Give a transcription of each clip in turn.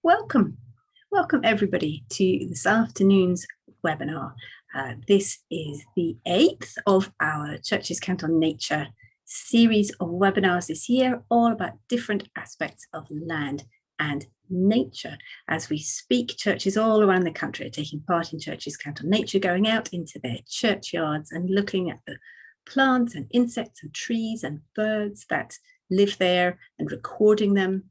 Welcome. Welcome everybody to this afternoon's webinar. This is the 8th of our Churches Count on Nature series of webinars this year, all about different aspects of land and nature. As we speak, churches all around the country are taking part in Churches Count on Nature, going out into their churchyards and looking at the plants and insects and trees and birds that live there and recording them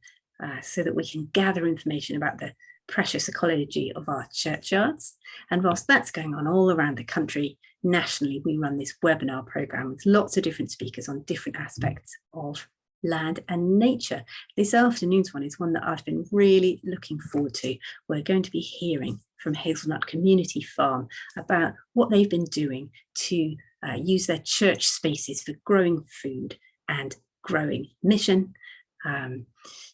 so that we can gather information about the precious ecology of our churchyards. And whilst that's going on all around the country, nationally, we run this webinar program with lots of different speakers on different aspects of land and nature. This afternoon's one is one that I've been really looking forward to. We're going to be hearing from Hazelnut Community Farm about what they've been doing to use their church spaces for growing food and growing mission.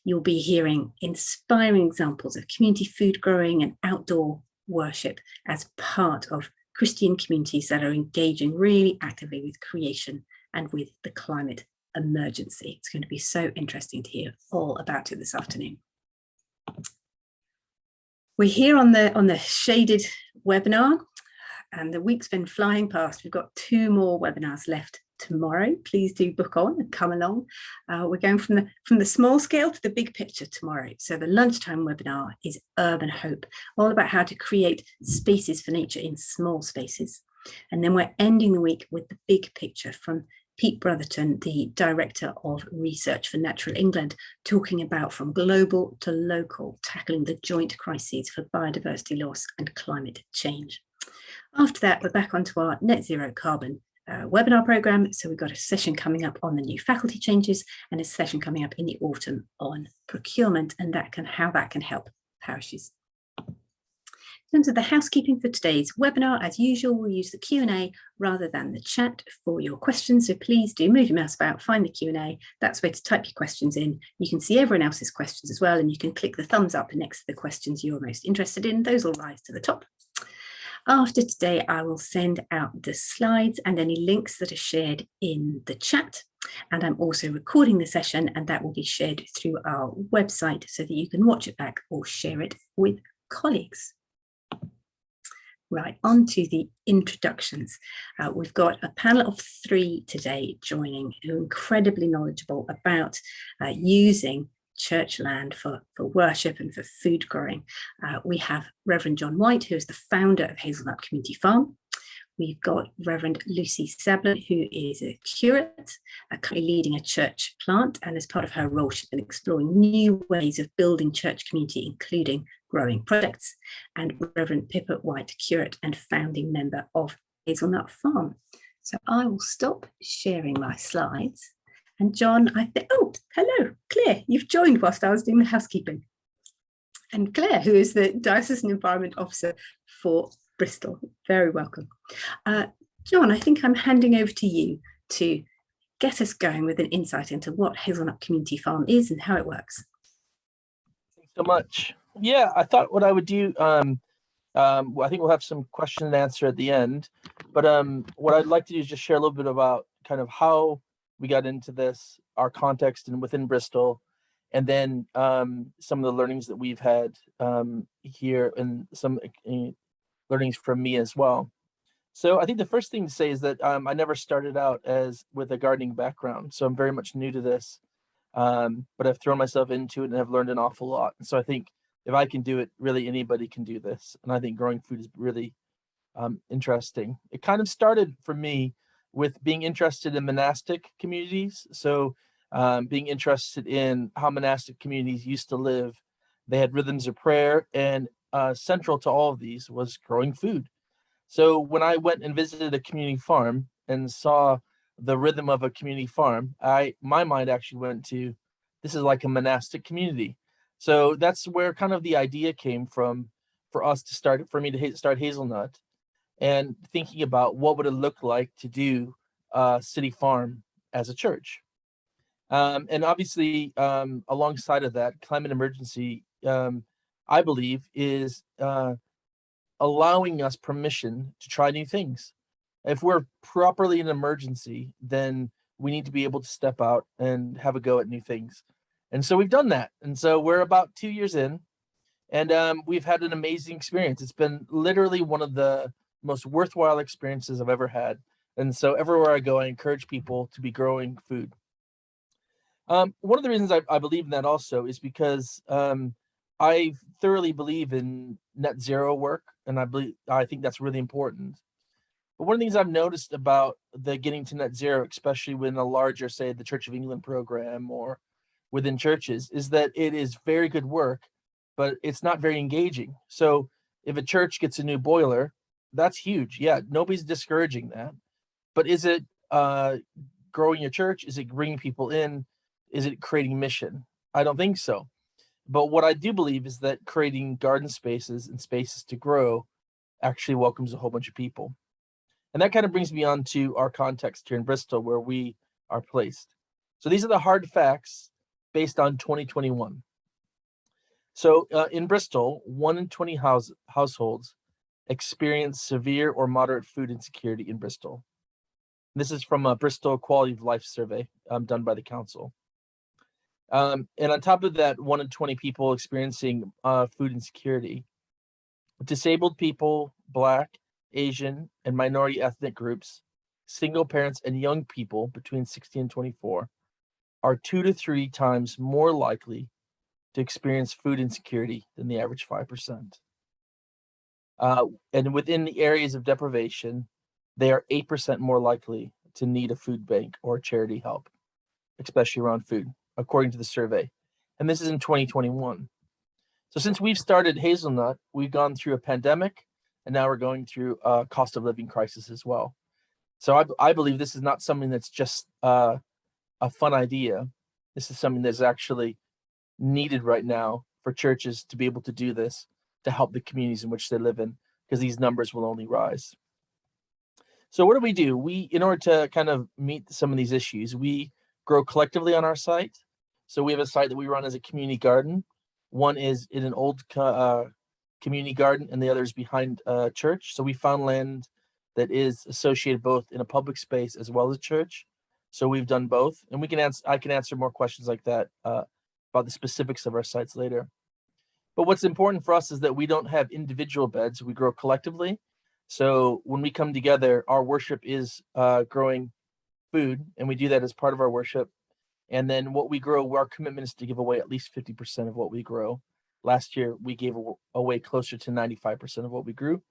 You'll be hearing inspiring examples of community food growing and outdoor worship as part of Christian communities that are engaging really actively with creation and with the climate emergency. It's going to be so interesting to hear all about it this afternoon. We're here on the shaded webinar, and the week's been flying past. We've got 2 more webinars left tomorrow. Please do book on and come along. We're going from the small scale to the big picture tomorrow. So the lunchtime webinar is Urban Hope, all about how to create spaces for nature in small spaces. And then we're ending the week with the big picture from Pete Brotherton, the Director of Research for Natural England, talking about from global to local, tackling the joint crises for biodiversity loss and climate change. After that, we're back onto our net zero carbon webinar program. So we've got a session coming up on the new faculty changes and a session coming up in the autumn on procurement and how that can help parishes. In terms of the housekeeping for today's webinar, as usual, we'll use the Q&A rather than the chat for your questions. So please do move your mouse about, find the Q&A. That's where to type your questions in. You can see everyone else's questions as well, and you can click the thumbs up next to the questions you're most interested in. Those will rise to the top. After today, I will send out the slides and any links that are shared in the chat. And I'm also recording the session, and that will be shared through our website so that you can watch it back or share it with colleagues. Right, on to the introductions. We've got a panel of 3 today joining who are incredibly knowledgeable about using church land for worship and for food growing. We have Reverend John White, who is the founder of Hazelnut Community Farm. We've got Reverend Lucy Sablan, who is a curate, currently leading a church plant, and as part of her role, she's been exploring new ways of building church community, including growing projects, and Reverend Pippa White, curate and founding member of Hazelnut Farm. So I will stop sharing my slides. And John, oh, hello, Claire, you've joined whilst I was doing the housekeeping. And Claire, who is the Diocesan Environment Officer for Bristol, very welcome. John, I think I'm handing over to you to get us going with an insight into what Hazelnut Community Farm is and how it works. Thanks so much. Yeah, I thought what I would do, I think we'll have some question and answer at the end, but what I'd like to do is just share a little bit about kind of how we got into this, our context and within Bristol, and then some of the learnings that we've had here and some learnings from me as well. So I think the first thing to say is that I never started out with a gardening background, so I'm very much new to this, but I've thrown myself into it and have learned an awful lot. And so I think if I can do it, really anybody can do this. And I think growing food is really interesting. It kind of started for me with being interested in monastic communities. So being interested in how monastic communities used to live. They had rhythms of prayer, and central to all of these was growing food. So when I went and visited a community farm and saw the rhythm of a community farm, my mind actually went to, this is like a monastic community. So that's where kind of the idea came from for me to start Hazelnut, and thinking about what would it look like to do a city farm as a church. And obviously, alongside of that, climate emergency, I believe, is allowing us permission to try new things. If we're properly in an emergency, then we need to be able to step out and have a go at new things. And so we've done that. And so we're about 2 years in, And we've had an amazing experience. It's been literally one of the most worthwhile experiences I've ever had. And so everywhere I go, I encourage people to be growing food. One of the reasons I believe in that also is because I thoroughly believe in net zero work, and I think that's really important. But one of the things I've noticed about the getting to net zero, especially within a larger, say, the Church of England program or within churches, is that it is very good work, but it's not very engaging. So if a church gets a new boiler, that's huge. Yeah, nobody's discouraging that. But is it growing your church? Is it bringing people in? Is it creating mission? I don't think so. But what I do believe is that creating garden spaces and spaces to grow actually welcomes a whole bunch of people. And that kind of brings me on to our context here in Bristol, where we are placed. So these are the hard facts based on 2021. So in Bristol, 1 in 20 households experience severe or moderate food insecurity in Bristol. This is from a Bristol Quality of Life survey done by the council. And on top of that, 1 in 20 people experiencing food insecurity, disabled people, Black, Asian, and minority ethnic groups, single parents, and young people between 16 and 24 are 2 to 3 times more likely to experience food insecurity than the average 5%. And within the areas of deprivation, they are 8% more likely to need a food bank or charity help, especially around food, according to the survey. And this is in 2021. So since we've started Hazelnut, we've gone through a pandemic, and now we're going through a cost of living crisis as well. So I believe this is not something that's just a fun idea. This is something that's actually needed right now for churches to be able to do this, to help the communities in which they live in, because these numbers will only rise. So what do? In order to kind of meet some of these issues, we grow collectively on our site. So we have a site that we run as a community garden. One is in an old community garden, and the other is behind a church. So we found land that is associated both in a public space as well as a church. So we've done both, and I can answer more questions like that about the specifics of our sites later. But what's important for us is that we don't have individual beds. We grow collectively. So when we come together, our worship is growing food, and we do that as part of our worship. And then what we grow, our commitment is to give away at least 50% of what we grow. Last year, we gave away closer to 95% of what we grew.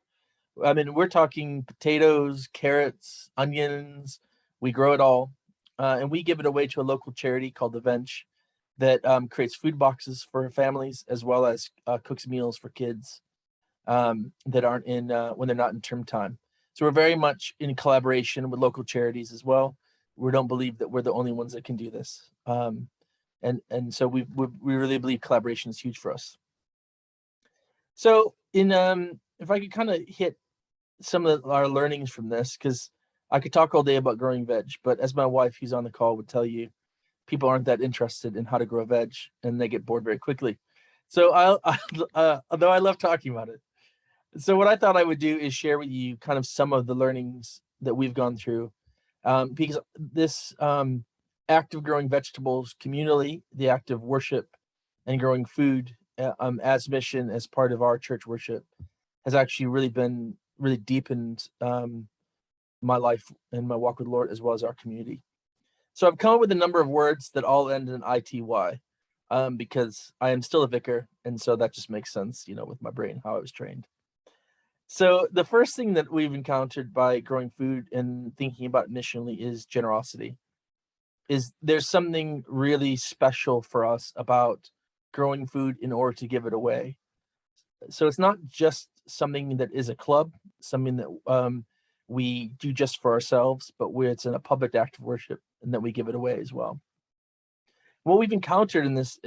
I mean, we're talking potatoes, carrots, onions. We grow it all. And we give it away to a local charity called the Bench that creates food boxes for families, as well as cooks meals for kids that aren't in when they're not in term time. So we're very much in collaboration with local charities as well. We don't believe that we're the only ones that can do this. And so we really believe collaboration is huge for us. So if I could kind of hit some of our learnings from this, because I could talk all day about growing veg, but as my wife, who's on the call, would tell you, people aren't that interested in how to grow veg, and they get bored very quickly. So although I love talking about it. So what I thought I would do is share with you kind of some of the learnings that we've gone through, because this act of growing vegetables communally, the act of worship and growing food as mission, as part of our church worship, has actually really deepened my life and my walk with the Lord, as well as our community. So I've come up with a number of words that all end in ITY, because I am still a vicar, and so that just makes sense, with my brain, how I was trained. So the first thing that we've encountered by growing food and thinking about missionally is generosity. There's something really special for us about growing food in order to give it away. So it's not just something that is a club, something that we do just for ourselves, but where it's in a public act of worship, and that we give it away as well. What we've encountered in this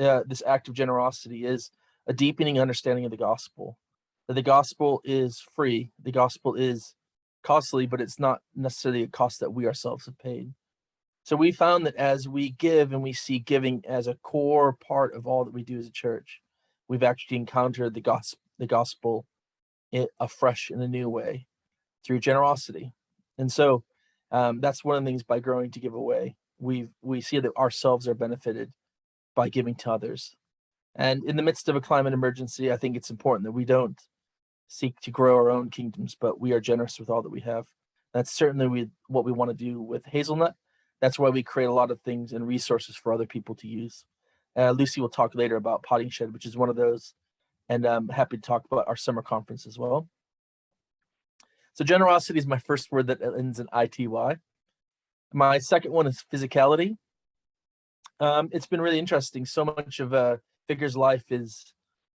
act of generosity is a deepening understanding of the gospel. That the gospel is free, the gospel is costly, but it's not necessarily a cost that we ourselves have paid. So we found that as we give and we see giving as a core part of all that we do as a church, we've actually encountered the gospel afresh in a new way through generosity. And so that's one of the things by growing to give away. We see that ourselves are benefited by giving to others. And in the midst of a climate emergency, I think it's important that we don't seek to grow our own kingdoms, but we are generous with all that we have. That's certainly what we want to do with Hazelnut. That's why we create a lot of things and resources for other people to use. Lucy will talk later about Potting Shed, which is one of those. And I'm happy to talk about our summer conference as well. So generosity is my first word that ends in ITY. My second one is physicality. It's been really interesting. So much of Vicar's life is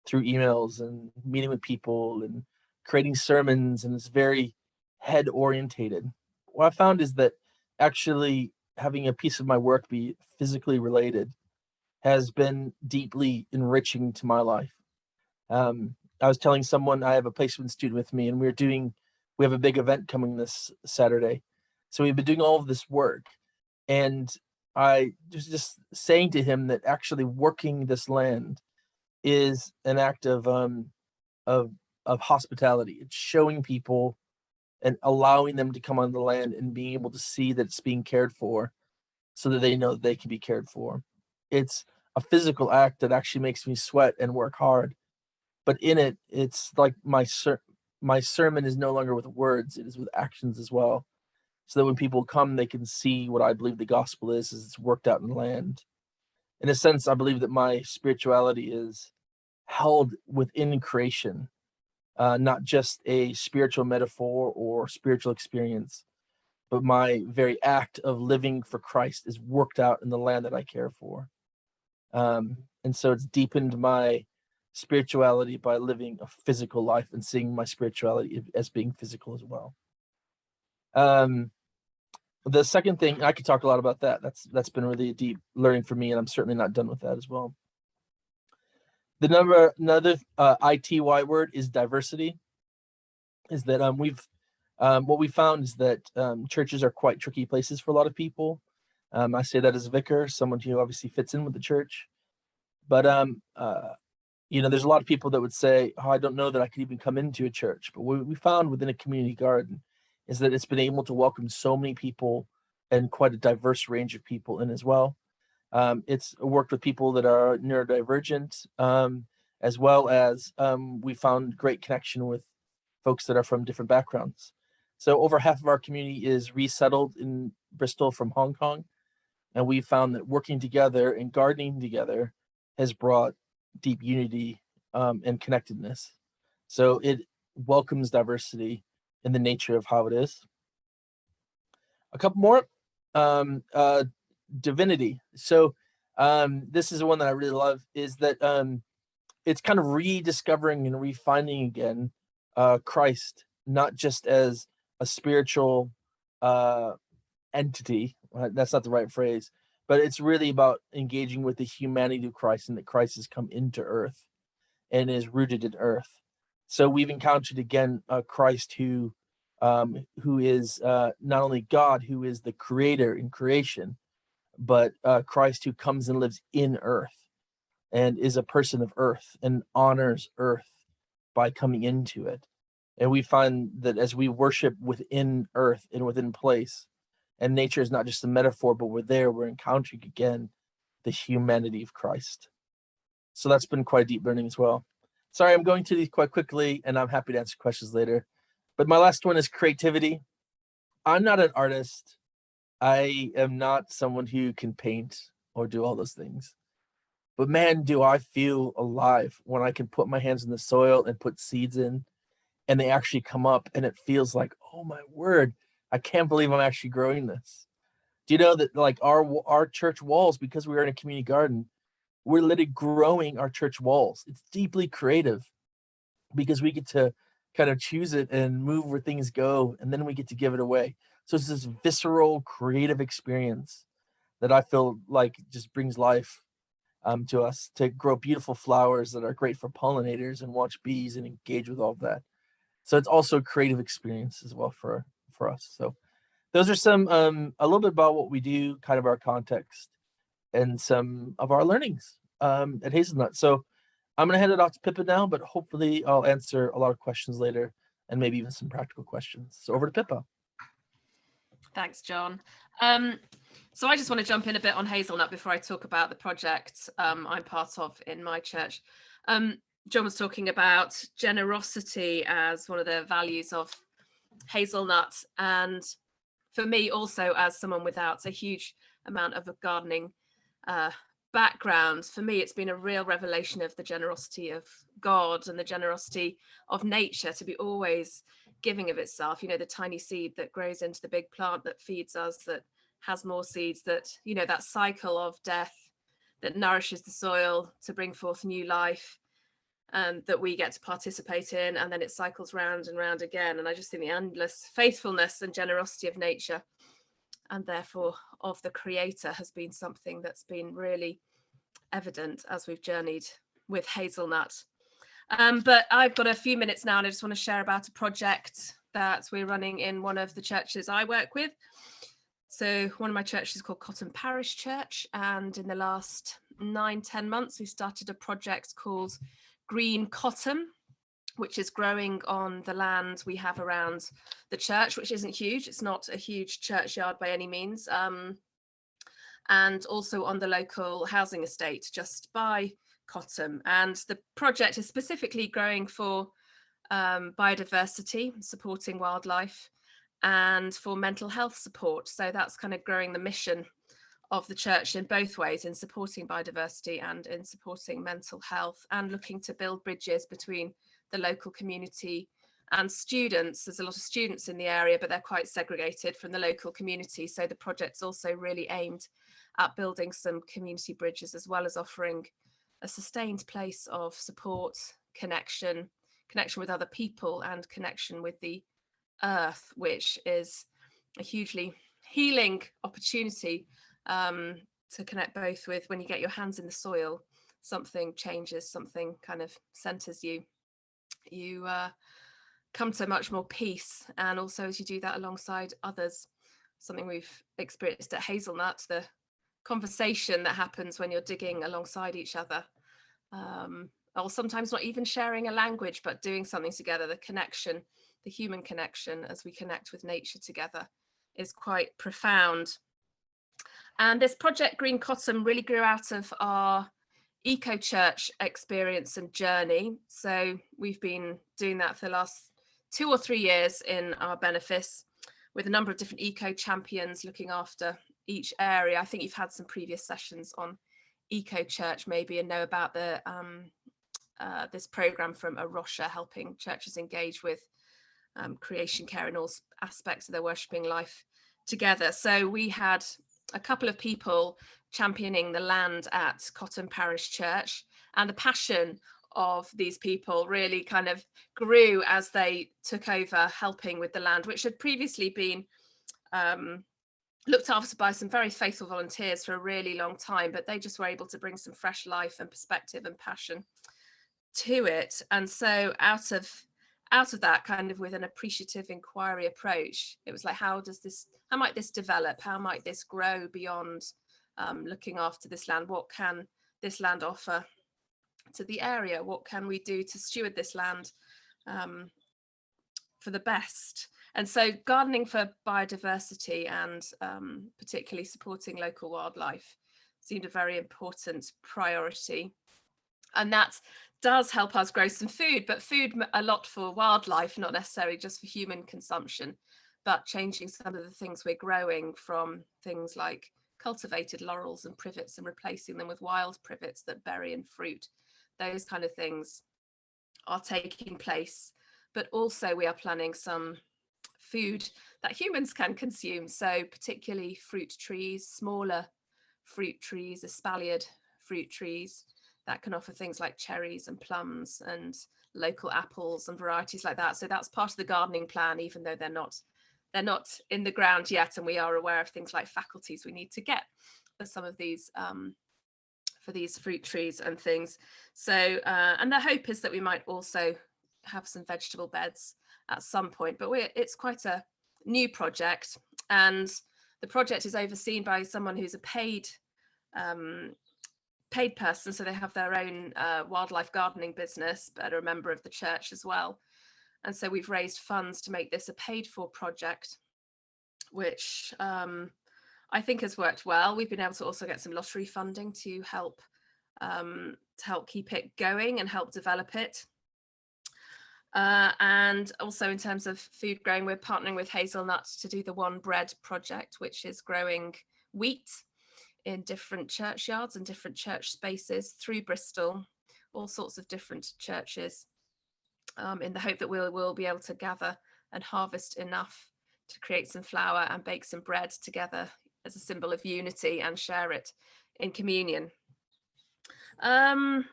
through emails and meeting with people and creating sermons, and it's very head orientated. What I found is that actually having a piece of my work be physically related has been deeply enriching to my life. I was telling someone, I have a placement student with me, and we have a big event coming this Saturday. So we've been doing all of this work, and I was just saying to him that actually working this land is an act of hospitality. It's showing people and allowing them to come on the land and being able to see that it's being cared for, so that they know that they can be cared for. It's a physical act that actually makes me sweat and work hard, but in it, it's like my sermon is no longer with words; it is with actions as well. So that when people come, they can see what I believe the gospel is it's worked out in the land. In a sense, I believe that my spirituality is held within creation, not just a spiritual metaphor or spiritual experience, but my very act of living for Christ is worked out in the land that I care for. And so it's deepened my spirituality by living a physical life and seeing my spirituality as being physical as well. The second thing, I could talk a lot about that. That's been really a deep learning for me, and I'm certainly not done with that as well. Another ITY word is diversity. Is that what we found is that churches are quite tricky places for a lot of people. I say that as a vicar, someone who obviously fits in with the church. But there's a lot of people that would say, "Oh, I don't know that I could even come into a church." But what we found within a community garden is that it's been able to welcome so many people and quite a diverse range of people in as well. It's worked with people that are neurodivergent, as well as we found great connection with folks that are from different backgrounds. So over half of our community is resettled in Bristol from Hong Kong. And we found that working together and gardening together has brought deep unity and connectedness. So it welcomes diversity in the nature of how it is. A couple more. Divinity. So this is the one that I really love, is that it's kind of rediscovering and refining again Christ, not just as a spiritual entity. That's not the right phrase, but it's really about engaging with the humanity of Christ, and that Christ has come into earth and is rooted in earth. So we've encountered again Christ who is not only God, who is the creator in creation, but Christ who comes and lives in earth and is a person of earth and honors earth by coming into it. And we find that as we worship within earth and within place, and nature is not just a metaphor, but we're encountering again the humanity of Christ. So that's been quite a deep learning as well. Sorry, I'm going through these quite quickly, and I'm happy to answer questions later. But my last one is creativity. I'm not an artist. I am not someone who can paint or do all those things. But man, do I feel alive when I can put my hands in the soil and put seeds in, and they actually come up, and it feels like, oh my word, I can't believe I'm actually growing this. Do you know that like our church walls, because we are in a community garden, we're literally growing our church walls. It's deeply creative because we get to kind of choose it and move where things go, and then we get to give it away. So it's this visceral, creative experience that I feel like just brings life to us, to grow beautiful flowers that are great for pollinators and watch bees and engage with all of that. So it's also a creative experience as well for us. So those are some a little bit about what we do, kind of our context, and some of our learnings at Hazelnut. So I'm going to hand it off to Pippa now, but hopefully I'll answer a lot of questions later and maybe even some practical questions. So over to Pippa. Thanks, John. So I just want to jump in a bit on Hazelnut before I talk about the project I'm part of in my church. John was talking about generosity as one of the values of Hazelnut, and for me also, as someone without a huge amount of a gardening background, for me it's been a real revelation of the generosity of God and the generosity of nature, to be always giving of itself, you know, the tiny seed that grows into the big plant that feeds us, that has more seeds, that, you know, that cycle of death that nourishes the soil to bring forth new life, and that we get to participate in, and then it cycles round and round again. And I just think the endless faithfulness and generosity of nature, and therefore of the Creator, has been something that's been really evident as we've journeyed with Hazelnut. But I've got a few minutes now, and I just want to share about a project that we're running in one of the churches I work with. So one of my churches is called Cotton Parish Church, and in the last 9-10 months we started a project called Green Cotton, which is growing on the land we have around the church, which isn't huge. It's not a huge churchyard by any means, and also on the local housing estate just by Cotton. And the project is specifically growing for biodiversity, supporting wildlife, and for mental health support. So that's kind of growing the mission of the church in both ways, in supporting biodiversity and in supporting mental health, and looking to build bridges between the local community and students. There's a lot of students in the area, but they're quite segregated from the local community. So the project's also really aimed at building some community bridges, as well as offering a sustained place of support, connection with other people, and connection with the earth, which is a hugely healing opportunity to connect both with, when you get your hands in the soil, something changes, something kind of centers you. You come to much more peace, and also as you do that alongside others, something we've experienced at Hazelnut, the conversation that happens when you're digging alongside each other, or sometimes not even sharing a language, but doing something together, the connection, the human connection as we connect with nature together, is quite profound. And this project Green Cotton really grew out of our eco church experience and journey. So we've been doing that for the last 2 or 3 years in our benefice, with a number of different eco champions looking after each area. I think you've had some previous sessions on eco church maybe, and know about the this program from A Rocha, helping churches engage with creation care in all aspects of their worshipping life together. So we had a couple of people championing the land at Cotton Parish Church, and the passion of these people really kind of grew as they took over helping with the land, which had previously been looked after by some very faithful volunteers for a really long time, but they just were able to bring some fresh life and perspective and passion to it. And so out of that, kind of with an appreciative inquiry approach, it was like, how might this develop? How might this grow beyond looking after this land? What can this land offer to the area? What can we do to steward this land for the best? And so gardening for biodiversity and particularly supporting local wildlife seemed a very important priority. And that does help us grow some food, but food a lot for wildlife, not necessarily just for human consumption, but changing some of the things we're growing from things like cultivated laurels and privets and replacing them with wild privets that berry and fruit. Those kind of things are taking place, but also we are planning some food that humans can consume. So particularly fruit trees, smaller fruit trees, espaliered fruit trees that can offer things like cherries and plums and local apples and varieties like that. So that's part of the gardening plan, even though they're not in the ground yet, and we are aware of things like faculties we need to get for some of these for these fruit trees and things. So and the hope is that we might also have some vegetable beds at some point, but it's quite a new project, and the project is overseen by someone who's a paid person, so they have their own wildlife gardening business, but are a member of the church as well. And so we've raised funds to make this a paid for project, which I think has worked well. We've been able to also get some lottery funding to help keep it going and help develop it. And also in terms of food growing, we're partnering with Hazelnut to do the One Bread project, which is growing wheat in different churchyards and different church spaces through Bristol, all sorts of different churches, in the hope that we'll be able to gather and harvest enough to create some flour and bake some bread together as a symbol of unity and share it in communion. I'm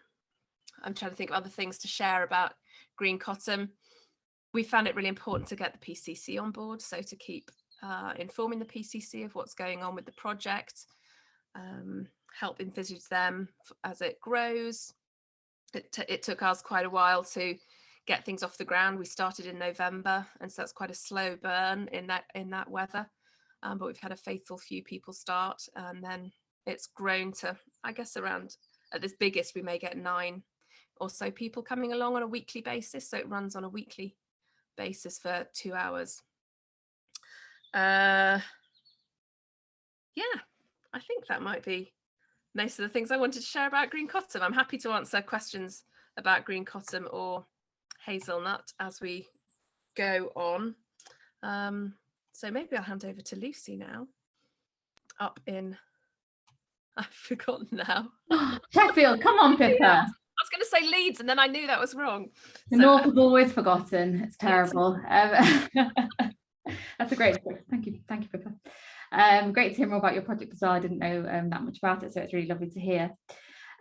trying to think of other things to share about Green Cotton. We found it really important to get the PCC on board, so to keep informing the PCC of what's going on with the project, help envisage them as it grows. It took us quite a while to get things off the ground. We started in November, and so that's quite a slow burn in that weather, but we've had a faithful few people start, and then it's grown to, I guess, around, at this biggest we may get 9 or so people coming along on a weekly basis, so it runs on a weekly basis for 2 hours. Yeah, I think that might be most of the things I wanted to share about Green Cotton. I'm happy to answer questions about Green Cotton or Hazelnut as we go on. So maybe I'll hand over to Lucy now. Up in, I've forgotten now. Sheffield, come on, Pippa. I was going to say Leeds, and then I knew that was wrong. The North is always forgotten. It's terrible. That's a great story. Thank you, Pippa. Great to hear more about your project as well. I didn't know that much about it, so it's really lovely to hear.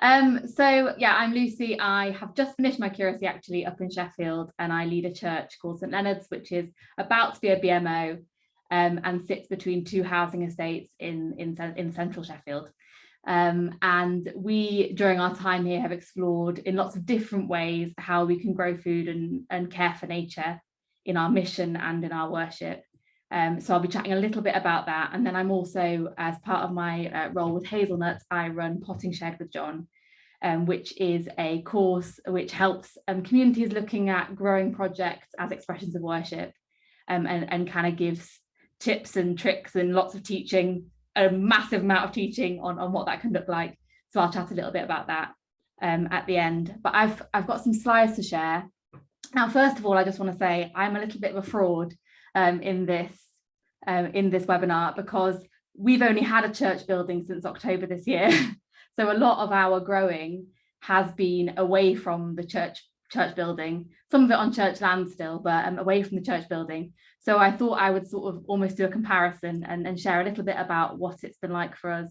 So yeah, I'm Lucy. I have just finished my curacy actually up in Sheffield, and I lead a church called St Leonard's, which is about to be a BMO, and sits between 2 housing estates in central Sheffield. And we, during our time here, have explored in lots of different ways how we can grow food and care for nature in our mission and in our worship. So I'll be chatting a little bit about that. And then I'm also, as part of my role with Hazelnut, I run Potting Shed with John, which is a course which helps communities looking at growing projects as expressions of worship, and kind of gives tips and tricks and lots of teaching, a massive amount of teaching on what that can look like. So I'll chat a little bit about that at the end. But I've got some slides to share. Now, first of all, I just want to say I'm a little bit of a fraud in this webinar, because we've only had a church building since October this year. So a lot of our growing has been away from the church building, some of it on church land still, but away from the church building. So I thought I would sort of almost do a comparison and share a little bit about what it's been like for us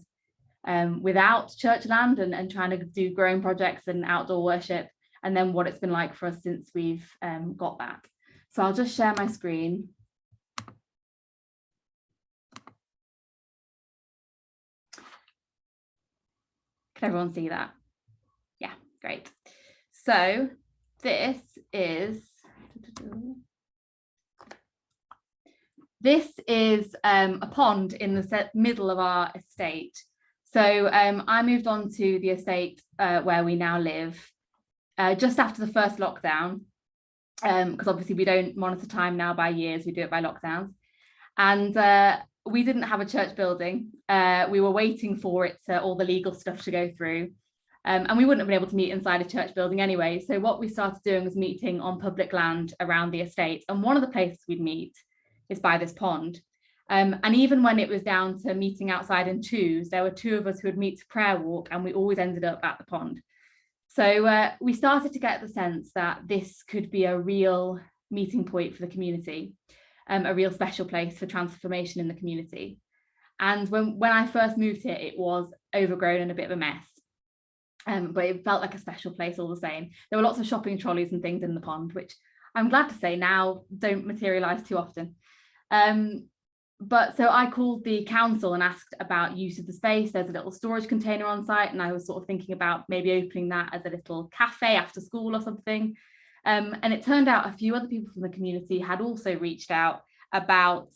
without church land and trying to do growing projects and outdoor worship, and then what it's been like for us since we've got that. So I'll just share my screen. Can everyone see that? Yeah, great. So this is a pond in the middle of our estate. So I moved on to the estate where we now live just after the first lockdown, because obviously we don't monitor time now by years, we do it by lockdowns. And we didn't have a church building. We were waiting for it all the legal stuff to go through. And we wouldn't have been able to meet inside a church building anyway. So what we started doing was meeting on public land around the estate. And one of the places we'd meet is by this pond. And even when it was down to meeting outside in twos, there were 2 of us who would meet to prayer walk, and we always ended up at the pond. So we started to get the sense that this could be a real meeting point for the community, a real special place for transformation in the community. And when I first moved here, it was overgrown and a bit of a mess. But it felt like a special place all the same. There were lots of shopping trolleys and things in the pond, which I'm glad to say now don't materialise too often. But so I called the council and asked about use of the space. There's a little storage container on site, and I was sort of thinking about maybe opening that as a little cafe after school or something. And it turned out a few other people from the community had also reached out about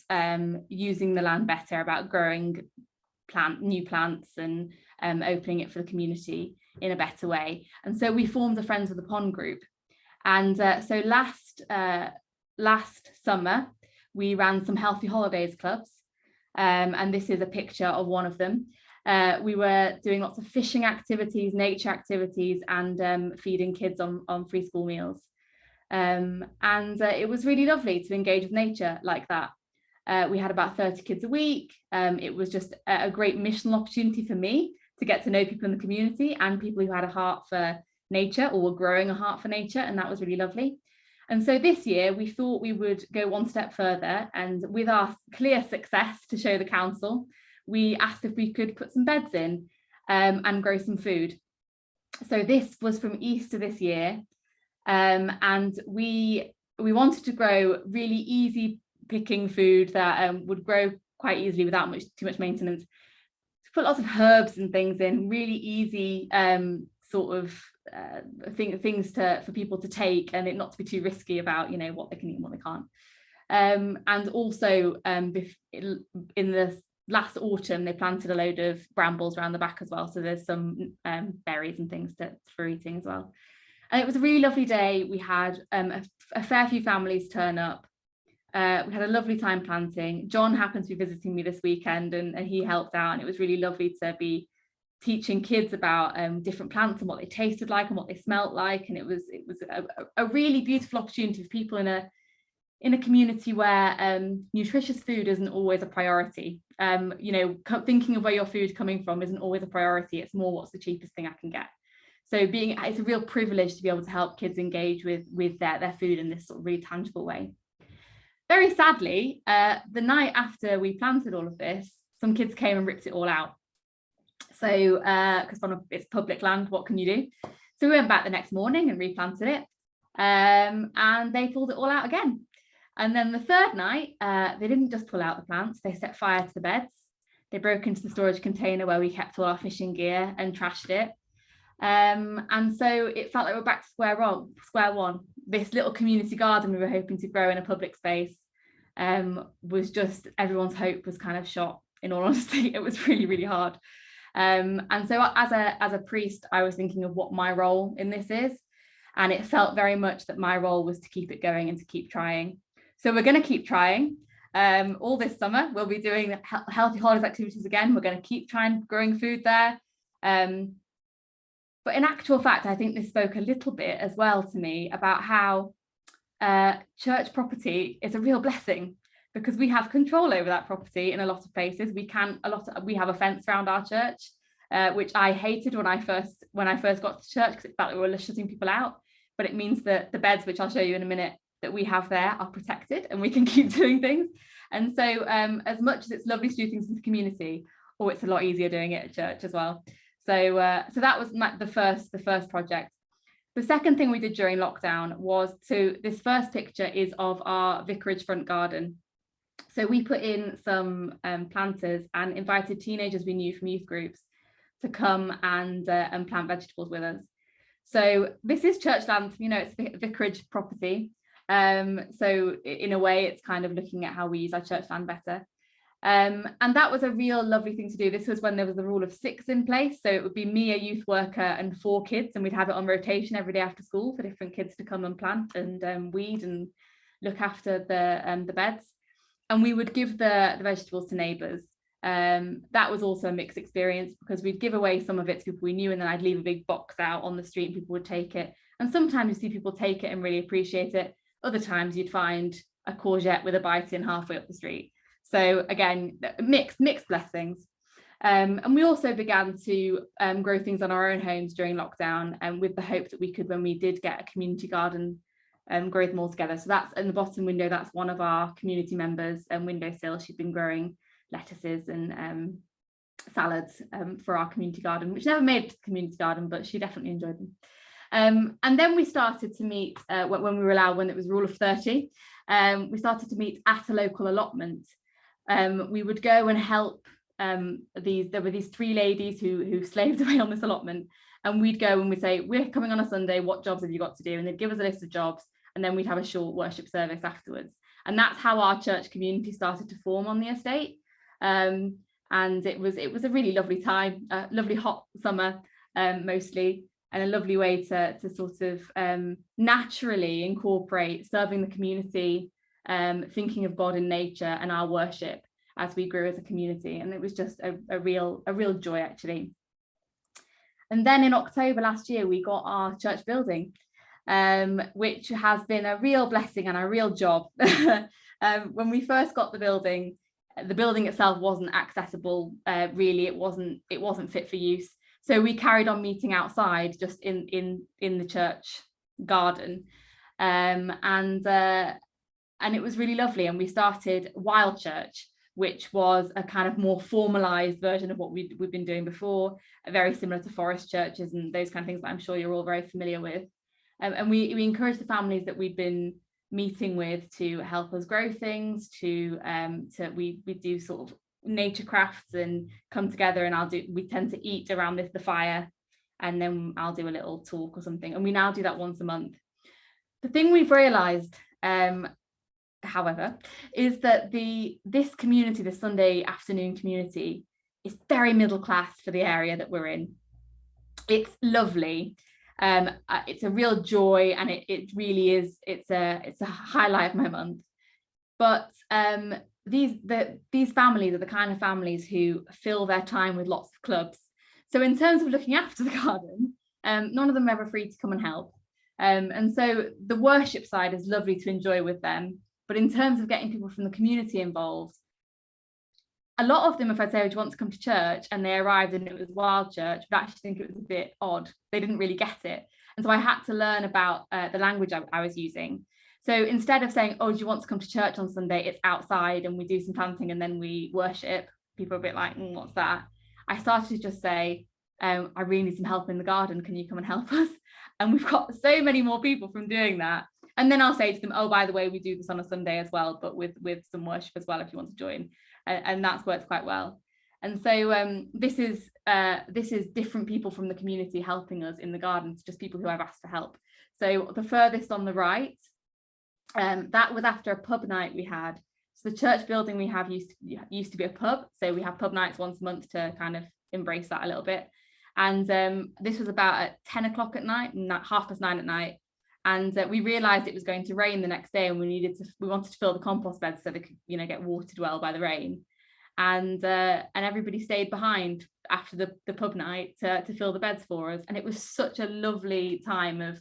using the land better, about growing new plants and opening it for the community in a better way. And so we formed the Friends of the Pond group. And so last summer, we ran some healthy holidays clubs. And this is a picture of one of them. We were doing lots of fishing activities, nature activities, and feeding kids on free school meals. And it was really lovely to engage with nature like that. We had about 30 kids a week. It was just a great missional opportunity for me to get to know people in the community and people who had a heart for nature or were growing a heart for nature, and that was really lovely. And so this year we thought we would go one step further, and with our clear success to show the council, we asked if we could put some beds in and grow some food. So this was from Easter this year, and we wanted to grow really easy picking food that would grow quite easily without too much maintenance. Put lots of herbs and things in, really easy sort of things for people to take, and it not to be too risky about, you know, what they can eat and what they can't. And also in the last autumn they planted a load of brambles around the back as well, so there's some berries and things for eating as well. And it was a really lovely day. We had a fair few families turn up. We had a lovely time planting. John happened to be visiting me this weekend, and he helped out, and it was really lovely to be teaching kids about different plants and what they tasted like and what they smelt like. And it was a really beautiful opportunity for people in a community where nutritious food isn't always a priority. You know, thinking of where your food coming from isn't always a priority. It's more, what's the cheapest thing I can get. So it's a real privilege to be able to help kids engage with their food in this sort of really tangible way. Very sadly, the night after we planted all of this, some kids came and ripped it all out. So, because it's public land, what can you do? So we went back the next morning and replanted it, and they pulled it all out again. And then the third night, they didn't just pull out the plants, they set fire to the beds. They broke into the storage container where we kept all our fishing gear and trashed it. And so it felt like we're back to square one. This little community garden we were hoping to grow in a public space was just, everyone's hope was kind of shot, in all honesty. It was really, really hard. And so as a priest, I was thinking of what my role in this is, and it felt very much that my role was to keep it going and to keep trying. So we're going to keep trying. All this summer we'll be doing healthy holidays activities again. We're going to keep trying growing food there. But in actual fact, I think this spoke a little bit as well to me about how church property is a real blessing, because we have control over that property in a lot of places. We have a fence around our church, which I hated when I first got to church, because it felt like we were shutting people out. But it means that the beds, which I'll show you in a minute, that we have there are protected, and we can keep doing things. And so as much as it's lovely to do things in the community, it's a lot easier doing it at church as well. So that was the first project. The second thing we did during lockdown was this first picture is of our vicarage front garden. So we put in some planters and invited teenagers we knew from youth groups to come and plant vegetables with us. So this is church land, you know, it's vicarage property. So in a way, it's kind of looking at how we use our church land better. And that was a real lovely thing to do. This was when there was the rule of 6 in place. So it would be me, a youth worker, and 4 kids, and we'd have it on rotation every day after school for different kids to come and plant and weed and look after the beds. And we would give the vegetables to neighbours. That was also a mixed experience, because we'd give away some of it to people we knew, and then I'd leave a big box out on the street and people would take it. And sometimes you see people take it and really appreciate it. Other times you'd find a courgette with a bite in halfway up the street. So again, mixed blessings. And we also began to grow things on our own homes during lockdown, and with the hope that we could, when we did get a community garden, grow them all together. So that's in the bottom window, that's one of our community members' windowsill. She'd been growing lettuces and salads for our community garden, which never made it to the community garden, but she definitely enjoyed them. And then we started to meet when we were allowed, when it was rule of 30, we started to meet at a local allotment. We would go and help there were these 3 ladies who slaved away on this allotment, and we'd go and we'd say, we're coming on a Sunday, what jobs have you got to do? And they'd give us a list of jobs, and then we'd have a short worship service afterwards. And that's how our church community started to form on the estate. And it was a really lovely time, lovely hot summer mostly, and a lovely way to sort of naturally incorporate serving the community, thinking of God and nature and our worship, as we grew as a community, and it was just a real joy actually. And then in October last year we got our church building, which has been a real blessing and a real job. When we first got the building itself wasn't accessible, really. It wasn't fit for use, so we carried on meeting outside, just in the church garden, and it was really lovely. And we started Wild Church, which was a kind of more formalized version of what we've been doing before, very similar to forest churches and those kind of things that I'm sure you're all very familiar with. And we encourage the families that we've been meeting with to help us grow things, we do sort of nature crafts and come together, and we tend to eat around the fire, and then I'll do a little talk or something, and we now do that once a month. The thing we've realized, however, is that this community, the Sunday afternoon community, is very middle class for the area that we're in. It's lovely. It's a real joy, and it really is. It's a highlight of my month. But these families are the kind of families who fill their time with lots of clubs. So in terms of looking after the garden, none of them are ever free to come and help. And so the worship side is lovely to enjoy with them. But in terms of getting people from the community involved, a lot of them, if I'd say, would want to come to church and they arrived and it was Wild Church, would actually think it was a bit odd. They didn't really get it. And so I had to learn about the language I was using. So instead of saying, oh, do you want to come to church on Sunday? It's outside and we do some planting and then we worship. People are a bit like, what's that? I started to just say, I really need some help in the garden. Can you come and help us? And we've got so many more people from doing that. And then I'll say to them, oh, by the way, we do this on a Sunday as well, but with some worship as well, if you want to join. And that's worked quite well. And so this is different people from the community helping us in the garden, just people who I've asked for help. So the furthest on the right, that was after a pub night we had. So the church building we have used to be a pub. So we have pub nights once a month to kind of embrace that a little bit. And this was about at 10 o'clock at night, 9:30 at night. And we realized it was going to rain the next day, and we wanted to fill the compost beds so they could, get watered well by the rain. And everybody stayed behind after the pub night to fill the beds for us. And it was such a lovely time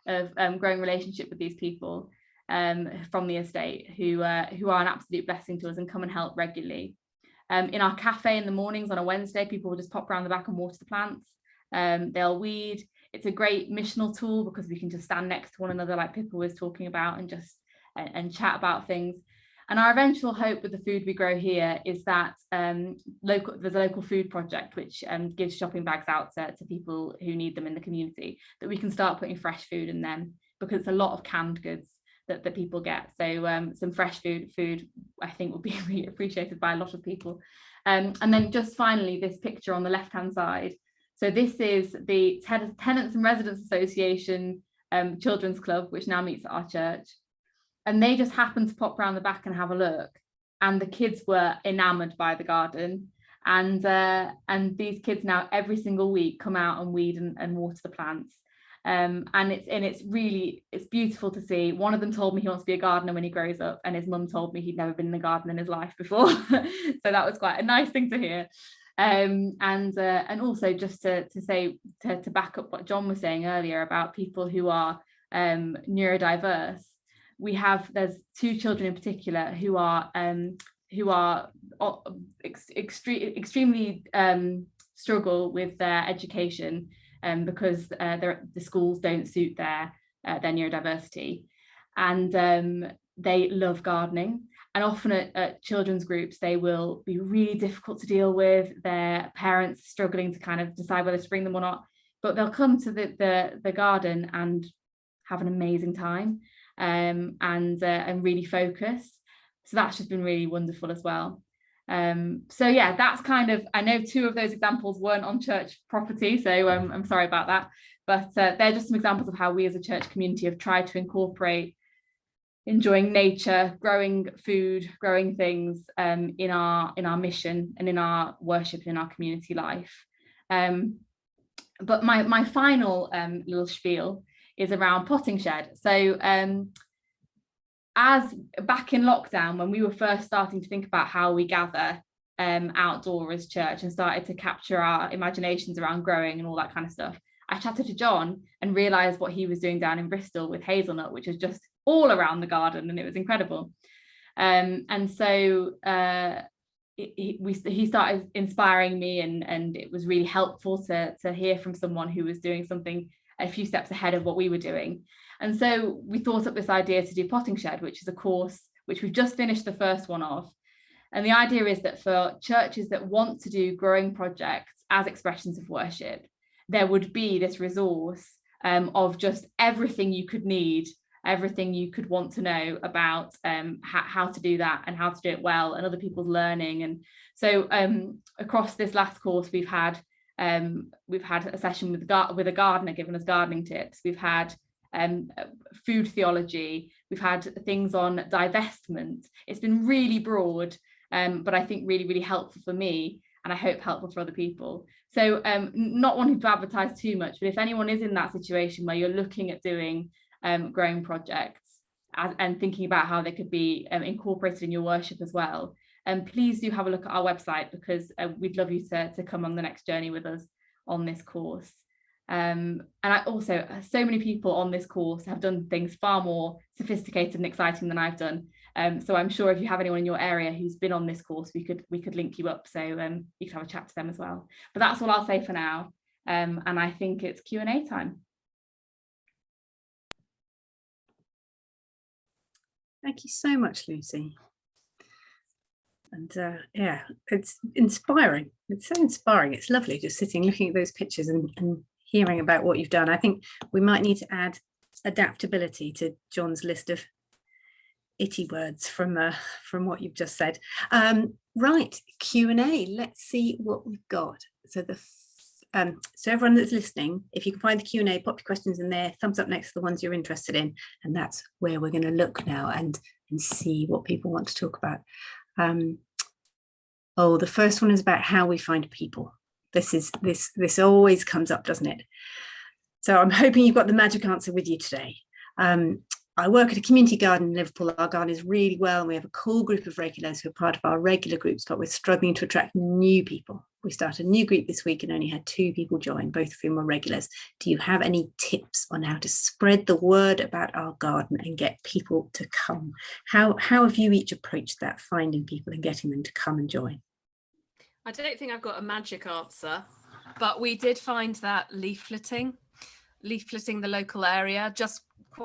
of growing relationship with these people from the estate who are an absolute blessing to us and come and help regularly. In our cafe in the mornings on a Wednesday, people will just pop around the back and water the plants. They'll weed. It's a great missional tool because we can just stand next to one another, like Pippa was talking about, and just chat about things. And our eventual hope with the food we grow here is that there's a local food project which gives shopping bags out to people who need them in the community, that we can start putting fresh food in them, because it's a lot of canned goods that people get. So some fresh food I think will be really appreciated by a lot of people. And then just finally, this picture on the left hand side. So this is the Tenants and Residents Association Children's Club, which now meets at our church. And they just happened to pop around the back and have a look. And the kids were enamored by the garden. And these kids now every single week come out and weed and water the plants. And it's beautiful to see. One of them told me he wants to be a gardener when he grows up, and his mum told me he'd never been in a garden in his life before. So that was quite a nice thing to hear. And also just to say, to back up what John was saying earlier about people who are neurodiverse, there's two children in particular who are extremely struggle with their education because the schools don't suit their neurodiversity, and they love gardening. And often at children's groups, they will be really difficult to deal with. Their parents struggling to kind of decide whether to bring them or not, but they'll come to the garden and have an amazing time and really focus. So that's just been really wonderful as well. So yeah, that's kind of, I know two of those examples weren't on church property, so I'm sorry about that, but they're just some examples of how we as a church community have tried to incorporate enjoying nature, growing food, growing things in our mission and in our worship, in our community life. But my final little spiel is around potting shed. So as back in lockdown, when we were first starting to think about how we gather outdoor as church and started to capture our imaginations around growing and all that kind of stuff, I chatted to John and realized what he was doing down in Bristol with Hazelnut, which is just all around the garden, and it was incredible. And so he started inspiring me, and it was really helpful to hear from someone who was doing something a few steps ahead of what we were doing. And so we thought up this idea to do Potting Shed, which is a course which we've just finished the first one of. And the idea is that for churches that want to do growing projects as expressions of worship, there would be this resource of just everything you could need, everything you could want to know about how to do that and how to do it well, and other people's learning. And so across this last course, we've had a session with a gardener giving us gardening tips. We've had food theology. We've had things on divestment. It's been really broad, but I think really, really helpful for me, and I hope helpful for other people. So not wanting to advertise too much, but if anyone is in that situation where you're looking at doing growing projects and thinking about how they could be incorporated in your worship as well, please do have a look at our website, because we'd love you to come on the next journey with us on this course. And I also, so many people on this course have done things far more sophisticated and exciting than I've done. So I'm sure if you have anyone in your area who's been on this course, we could link you up, so you can have a chat to them as well. But that's all I'll say for now. And I think it's Q&A time. Thank you so much, Lucy. And yeah, it's inspiring. It's so inspiring. It's lovely just sitting, looking at those pictures and hearing about what you've done. I think we might need to add adaptability to John's list of itty words from what you've just said. Right, Q&A. Let's see what we've got. So so everyone that's listening, if you can find the Q&A, pop your questions in there, thumbs up next to the ones you're interested in, and that's where we're going to look now and see what people want to talk about. Oh, the first one is about how we find people. This always comes up, doesn't it? So I'm hoping you've got the magic answer with you today. I work at a community garden in Liverpool. Our garden is really well, and we have a cool group of regulars who are part of our regular groups, but we're struggling to attract new people. We started a new group this week and only had 2 people join, both of whom are regulars. Do you have any tips on how to spread the word about our garden and get people to come? How have you each approached that, finding people and getting them to come and join? I don't think I've got a magic answer, but we did find that leafleting the local area, just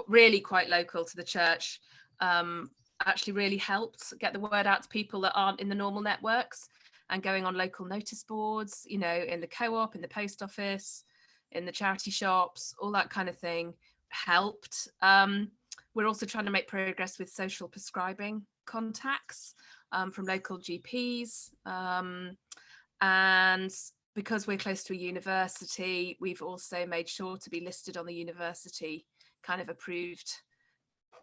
really quite local to the church, actually really helped get the word out to people that aren't in the normal networks, and going on local notice boards, you know, in the co-op, in the post office, in the charity shops, all that kind of thing helped. We're also trying to make progress with social prescribing contacts from local GPs, and because we're close to a university, we've also made sure to be listed on the university kind of approved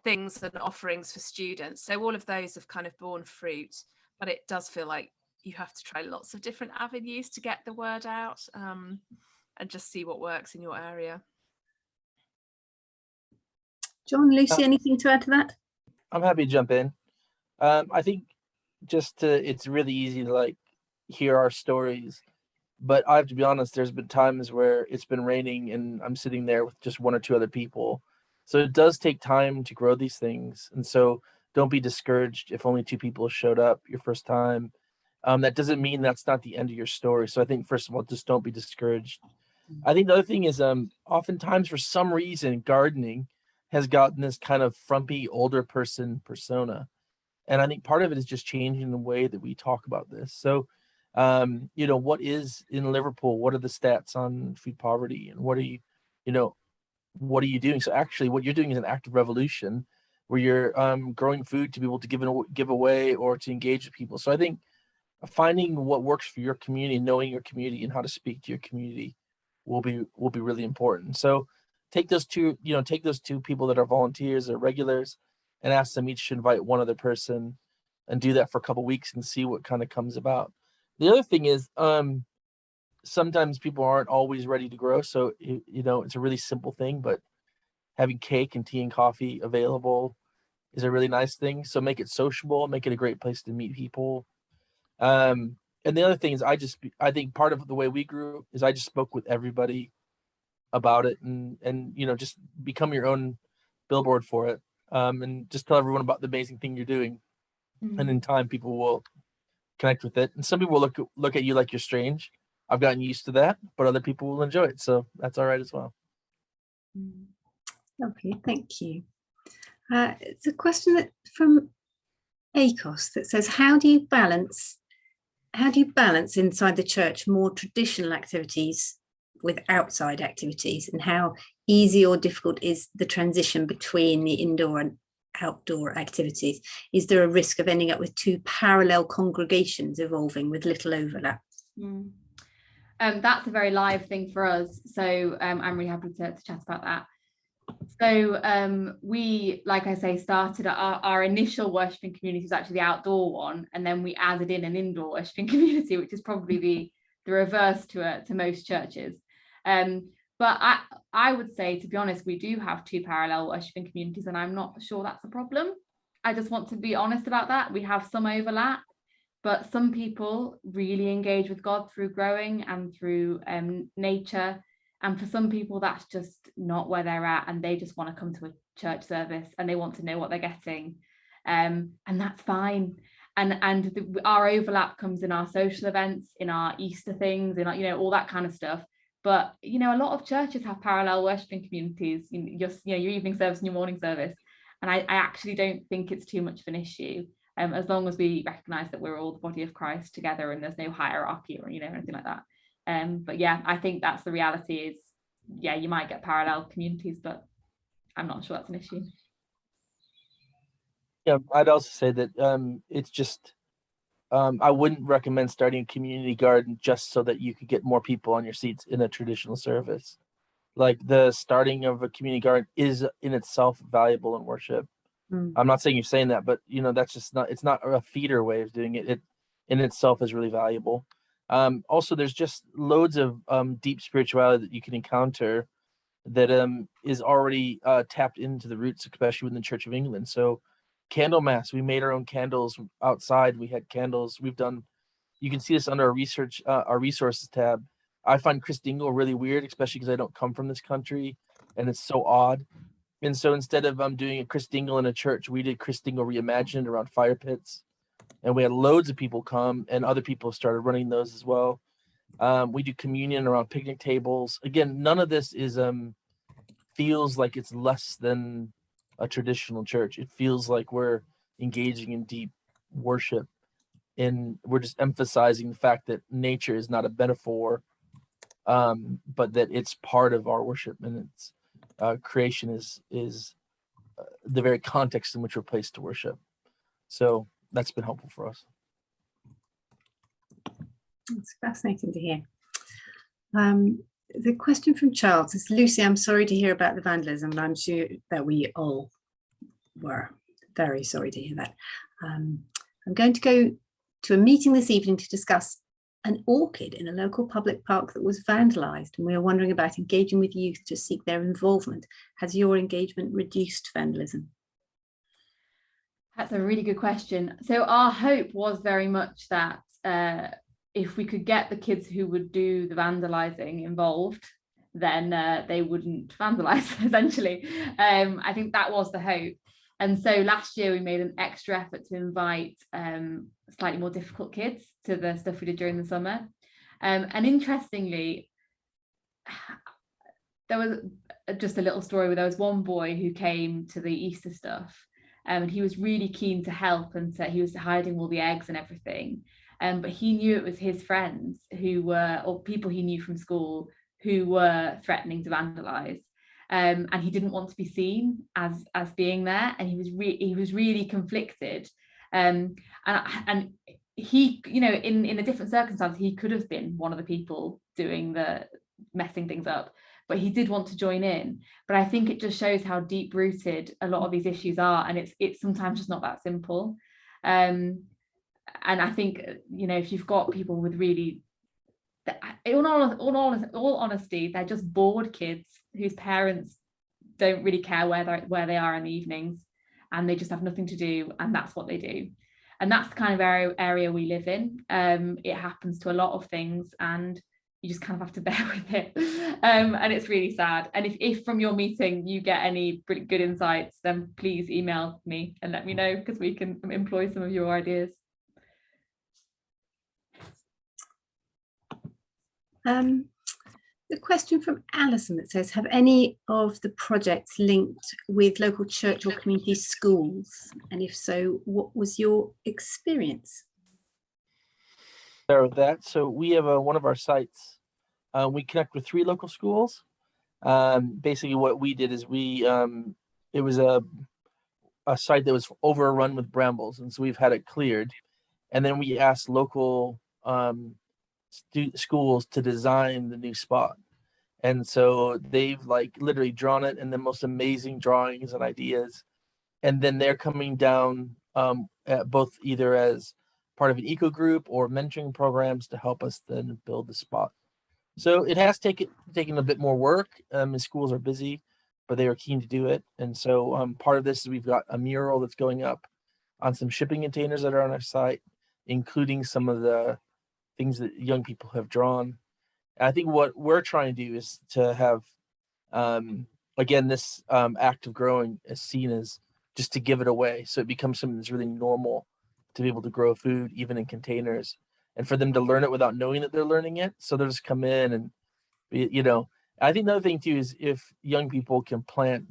things and offerings for students. So all of those have kind of borne fruit, but it does feel like you have to try lots of different avenues to get the word out, and just see what works in your area. John, Lucy, anything to add to that? I'm happy to jump in. I think it's really easy to like hear our stories, but I have to be honest, there's been times where it's been raining and I'm sitting there with just 1 or 2 other people. So it does take time to grow these things. And so don't be discouraged if only 2 people showed up your first time. That doesn't mean that's not the end of your story. So I think, first of all, just don't be discouraged. I think the other thing is oftentimes for some reason, gardening has gotten this kind of frumpy older person persona. And I think part of it is just changing the way that we talk about this. So, you know, what is in Liverpool? What are the stats on food poverty? And what are you doing? So actually what you're doing is an active revolution where you're growing food to be able to give away or to engage with people. So I think finding what works for your community, knowing your community and how to speak to your community will be really important. So take those 2 people that are volunteers or regulars and ask them each to invite 1 other person and do that for a couple of weeks and see what kind of comes about. The other thing is sometimes people aren't always ready to grow. So, you know, it's a really simple thing, but having cake and tea and coffee available is a really nice thing. So make it sociable, make it a great place to meet people. And the other thing is I think part of the way we grew is I just spoke with everybody about it, and just become your own billboard for it, and just tell everyone about the amazing thing you're doing. And in time people will connect with it, and some people will look at you like you're strange. I've gotten used to that, but other people will enjoy it, so that's all right as well. Lovely, thank you. It's a question from ACOS that says, how do you balance inside the church more traditional activities with outside activities, and how easy or difficult is the transition between the indoor and outdoor activities? Is there a risk of ending up with two parallel congregations evolving with little overlap? That's a very live thing for us, so I'm really happy to chat about that. So we, like I say, started our initial worshipping community was actually the outdoor one, and then we added in an indoor worshipping community, which is probably the reverse to most churches. But I would say, to be honest, we do have two parallel worshipping communities, and I'm not sure that's a problem. I just want to be honest about that. We have some overlap, but some people really engage with God through growing and through nature. And for some people, that's just not where they're at, and they just want to come to a church service and they want to know what they're getting. And that's fine. And our overlap comes in our social events, in our Easter things, in our, all that kind of stuff. But a lot of churches have parallel worshiping communities, your evening service and your morning service. And I actually don't think it's too much of an issue, as long as we recognize that we're all the body of Christ together and there's no hierarchy or anything like that. But yeah, I think that's the reality is, yeah, you might get parallel communities, but I'm not sure that's an issue. Yeah, I'd also say that it's just, I wouldn't recommend starting a community garden just so that you could get more people on your seats in a traditional service. Like, the starting of a community garden is in itself valuable in worship. I'm not saying you're saying that, but that's just it's not a feeder way of doing it. It in itself is really valuable. Also, there's just loads of deep spirituality that you can encounter that is already tapped into the roots, especially within the Church of England. So candle mass, we made our own candles outside. We had candles. We've done, you can see this under our resources tab. I find Christingle really weird, especially because I don't come from this country and it's so odd. And so instead of doing a Christingle in a church, we did Christingle reimagined around fire pits. And we had loads of people come, and other people started running those as well. We do communion around picnic tables. Again, none of this is feels like it's less than a traditional church. It feels like we're engaging in deep worship, and we're just emphasizing the fact that nature is not a metaphor, but that it's part of our worship, and it's creation is the very context in which we're placed to worship. So that's been helpful for us. It's fascinating to hear. The question from Charles is, Lucy, I'm sorry to hear about the vandalism. I'm sure that we all were very sorry to hear that. I'm going to go to a meeting this evening to discuss an orchid in a local public park that was vandalised, and we are wondering about engaging with youth to seek their involvement. Has your engagement reduced vandalism? That's a really good question. So our hope was very much that if we could get the kids who would do the vandalising involved, then they wouldn't vandalise, essentially. I think that was the hope. And so last year we made an extra effort to invite slightly more difficult kids to the stuff we did during the summer. And interestingly, there was just a little story where there was one boy who came to the Easter stuff, and he was really keen to help, and so he was hiding all the eggs and everything. But he knew it was his friends who were, or people he knew from school, who were threatening to vandalise. And he didn't want to be seen as being there, and he was really conflicted. And he, in a different circumstance, he could have been one of the people doing the messing things up, but he did want to join in. But I think it just shows how deep rooted a lot of these issues are, and it's sometimes just not that simple. And I think if you've got people with really, in all honesty, they're just bored kids whose parents don't really care where they are in the evenings, and they just have nothing to do, and that's what they do. And that's the kind of area we live in. It happens to a lot of things, and you just kind of have to bear with it. And it's really sad. And if from your meeting you get any good insights, then please email me and let me know, because we can employ some of your ideas. The question from Alison that says, have any of the projects linked with local church or community schools? And if so, what was your experience? So we have one of our sites. We connect with 3 local schools. Basically, what we did is it was a site that was overrun with brambles, and so we've had it cleared. And then we asked local schools to design the new spot, and so they've like literally drawn it in the most amazing drawings and ideas, and then they're coming down at both either as part of an eco group or mentoring programs to help us then build the spot. So it has taken a bit more work, and schools are busy, but they are keen to do it. And so part of this is we've got a mural that's going up on some shipping containers that are on our site, including some of the things that young people have drawn. And I think what we're trying to do is to have, again, this act of growing is seen as just to give it away. So it becomes something that's really normal to be able to grow food, even in containers, and for them to learn it without knowing that they're learning it. So they'll just come in and, I think another thing too is if young people can plant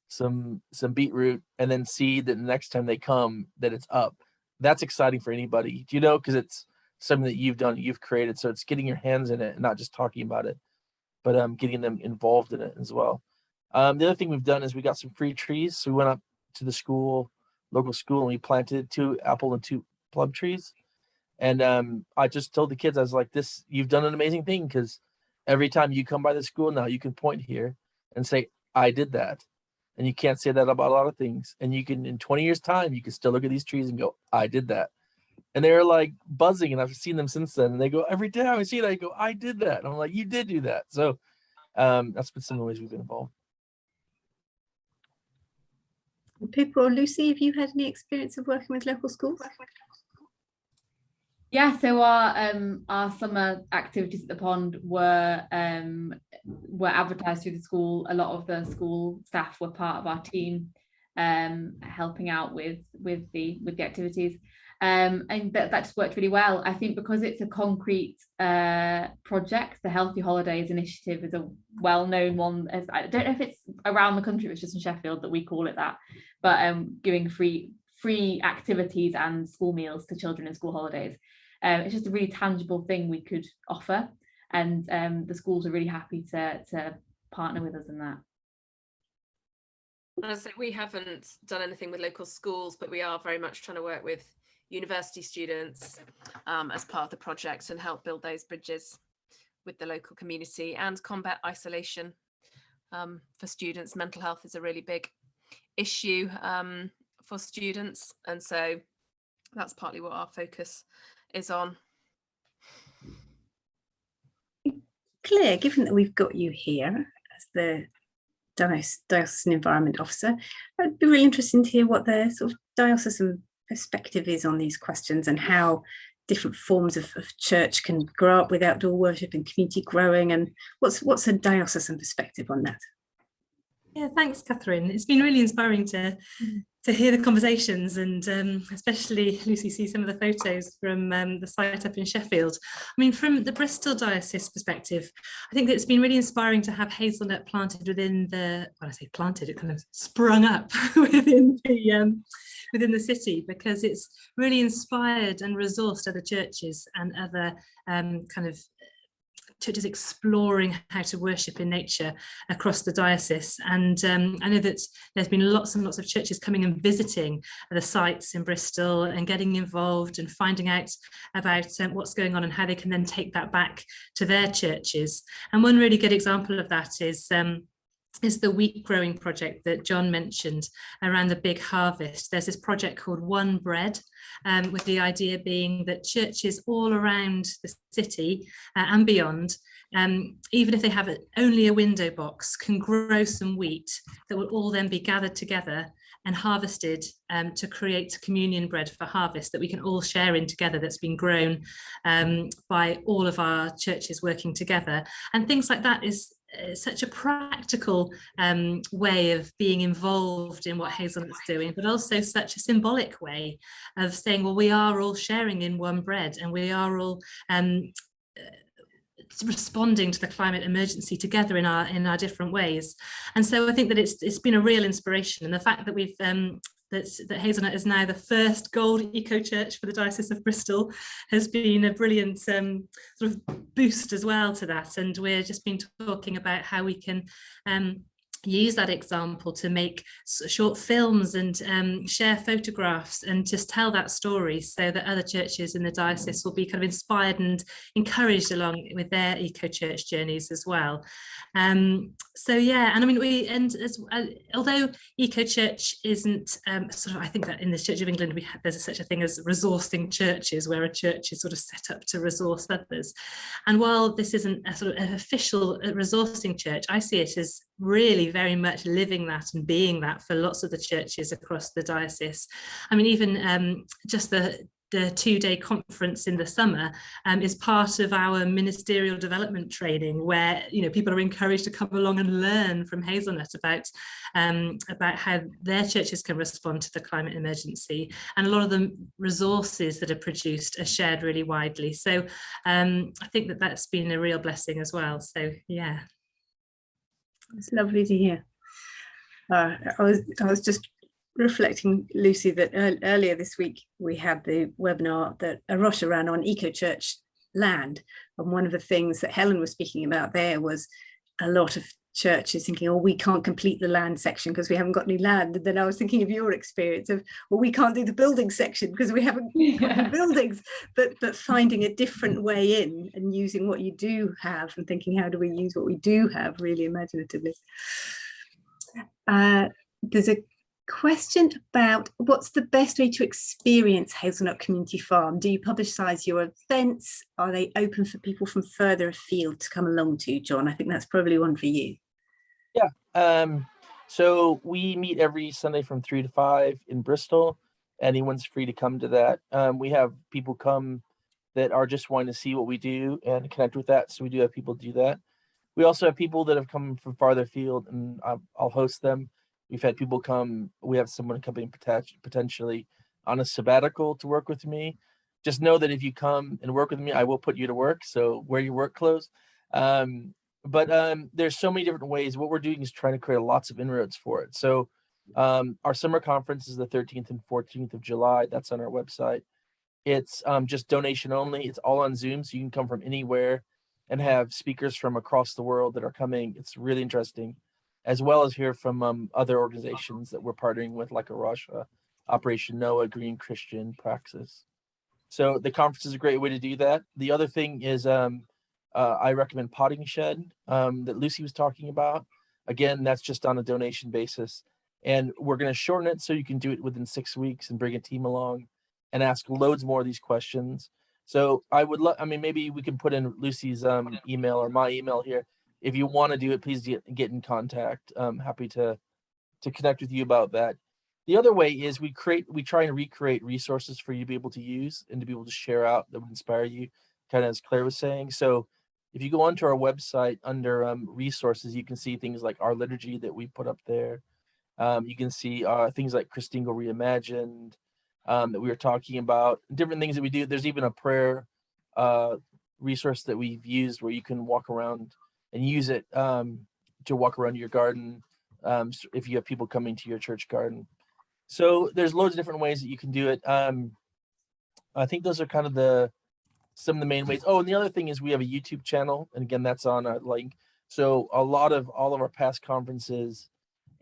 some beetroot and then see that the next time they come that it's up, that's exciting for anybody, because it's something that you've done, you've created. So it's getting your hands in it and not just talking about it, but getting them involved in it as well. The other thing we've done is we got some free trees. So we went up to the local school, and we planted 2 apple and 2 plum trees. And I just told the kids, I was like, you've done an amazing thing, because every time you come by the school now, you can point here and say, I did that. And you can't say that about a lot of things. And you can, in 20 years time, you can still look at these trees and go, I did that. And they're like buzzing, and I've seen them since then. And they go, every time I see that, I go, I did that. And I'm like, you did do that. So that's been some of the ways we've been involved. Pippa or Lucy, have you had any experience of working with local schools? Yeah, so our summer activities at the pond were advertised through the school. A lot of the school staff were part of our team, helping out with the activities, and that just worked really well. I think because it's a concrete project, the Healthy Holidays initiative is a well-known one. I don't know if it's around the country, it's just in Sheffield that we call it that, but giving free activities and school meals to children in school holidays. It's just a really tangible thing we could offer, and the schools are really happy to partner with us in that. As I say, we haven't done anything with local schools, but we are very much trying to work with university students as part of the project and help build those bridges with the local community and combat isolation for students. Mental health is a really big issue for students, and so that's partly what our focus is on. Claire, given that we've got you here as the diocesan environment officer, it'd be really interesting to hear what the sort of diocesan perspective is on these questions, and how different forms of church can grow up with outdoor worship and community growing, and what's a diocesan perspective on that? Yeah, thanks, Catherine. It's been really inspiring to hear the conversations, and especially Lucy, see some of the photos from the site up in Sheffield. I mean, from the Bristol Diocese perspective, I think it's been really inspiring to have hazelnut planted within the, when I say planted, it kind of sprung up within the city, because it's really inspired and resourced other churches and other kind of churches exploring how to worship in nature across the diocese. And I know that there's been lots and lots of churches coming and visiting the sites in Bristol and getting involved and finding out about what's going on and how they can then take that back to their churches. And one really good example of that is the wheat growing project that John mentioned around the big harvest. There's this project called One Bread, with the idea being that churches all around the city and beyond, even if they have only a window box, can grow some wheat that will all then be gathered together and harvested to create communion bread for harvest that we can all share in together, that's been grown by all of our churches working together. And things like that is such a practical way of being involved in what Hazelnut's doing, but also such a symbolic way of saying, well, we are all sharing in one bread, and we are all responding to the climate emergency together in our different ways. And so I think that it's been a real inspiration, and the fact that we've that Hazelnut is now the first gold eco church for the Diocese of Bristol has been a brilliant sort of boost as well to that. And we're just been talking about how we can use that example to make short films and share photographs and just tell that story, so that other churches in the diocese will be kind of inspired and encouraged along with their eco-church journeys as well. So yeah, and I mean although eco-church isn't sort of, I think that in the Church of England there's such a thing as resourcing churches, where a church is sort of set up to resource others. And while this isn't a sort of an official resourcing church, I see it as really very much living that and being that for lots of the churches across the diocese. I mean, even just the 2-day conference in the summer is part of our ministerial development training, where people are encouraged to come along and learn from Hazelnut about how their churches can respond to the climate emergency. And a lot of the resources that are produced are shared really widely. So I think that that's been a real blessing as well. So yeah. It's lovely to hear. I was just reflecting, Lucy, that earlier this week we had the webinar that Arosha ran on eco-church land, and one of the things that Helen was speaking about there was a lot of churches thinking, oh, we can't complete the land section because we haven't got any land. And then I was thinking of your experience of, well, we can't do the building section because we haven't got any buildings, but finding a different way in and using what you do have and thinking, how do we use what we do have, really imaginatively. There's a question about what's the best way to experience Hazelnut Community Farm. Do you publicise your events? Are they open for people from further afield to come along to, John? I think that's probably one for you. Yeah, so we meet every Sunday from 3 to 5 in Bristol. Anyone's free to come to that. We have people come that are just wanting to see what we do and connect with that, so we do have people do that. We also have people that have come from farther afield, and I'll host them. We've had people come, we have someone coming potentially on a sabbatical to work with me. Just know that if you come and work with me, I will put you to work, so wear your work clothes. But there's so many different ways. What we're doing is trying to create lots of inroads for it. So our summer conference is the 13th and 14th of July. That's on our website. It's just donation only. It's all on Zoom, so you can come from anywhere and have speakers from across the world that are coming. It's really interesting, as well as hear from other organizations that we're partnering with, like Arosha, Operation Noah, Green Christian Praxis. So the conference is a great way to do that. The other thing is I recommend Potting Shed that Lucy was talking about. Again, that's just on a donation basis. And we're going to shorten it so you can do it within 6 weeks and bring a team along and ask loads more of these questions. So I would love, I mean, maybe we can put in Lucy's email or my email here. If you want to do it, please get in contact. I'm happy to connect with you about that. The other way is we try and recreate resources for you to be able to use and to be able to share out that would inspire you, kind of as Claire was saying. So if you go onto our website under resources, you can see things like our liturgy that we put up there. You can see things like Christingle Reimagined that we were talking about, different things that we do. There's even a prayer resource that we've used where you can walk around and use it to walk around your garden if you have people coming to your church garden. So there's loads of different ways that you can do it. I think those are kind of some of the main ways. Oh, and the other thing is we have a YouTube channel, and again, that's on our link. So all of our past conferences